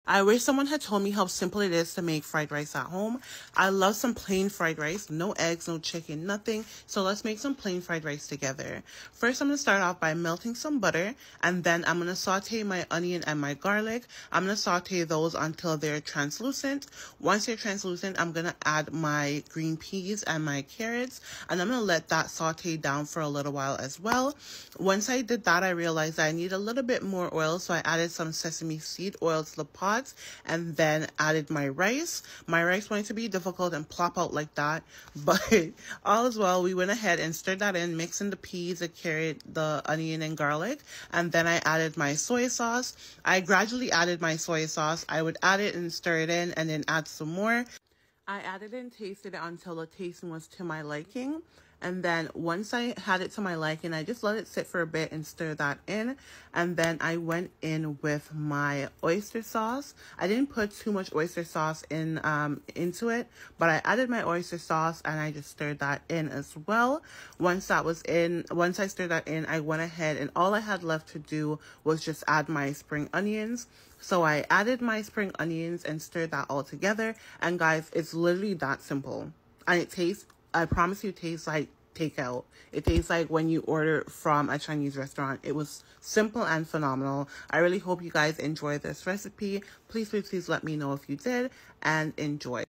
I wish someone had told me how simple it is to make fried rice at home. I love some plain fried rice, no eggs, no chicken, nothing. So let's make some plain fried rice together. First, I'm going to start off by melting some butter, and then I'm going to saute my onion and my garlic. I'm going to saute those until they're translucent. Once they're translucent, I'm going to add my green peas and my carrots, and I'm going to let that saute down for a little while as well. Once I did that, I realized I need a little bit more oil, so I added some sesame seed oil to the pot and then added my rice. My rice wanted to be difficult and plop out like that, but all as well, we went ahead and stirred that in, mixing the peas, the carrot, the onion, and garlic, and then I added my soy sauce. I gradually added my soy sauce. I would add it and stir it in and then add some more. I added and tasted it until the tasting was to my liking. And then once I had it to my liking, I just let it sit for a bit and stir that in. And then I went in with my oyster sauce. I didn't put too much oyster sauce in into it, but I added my oyster sauce and I just stirred that in as well. Once I stirred that in, I went ahead and all I had left to do was just add my spring onions. So I added my spring onions and stirred that all together. And guys, it's literally that simple. And it tastes, I promise you, it tastes like takeout. It tastes like when you order from a Chinese restaurant. It was simple and phenomenal. I really hope you guys enjoy this recipe. Please, please, please let me know if you did, and enjoy.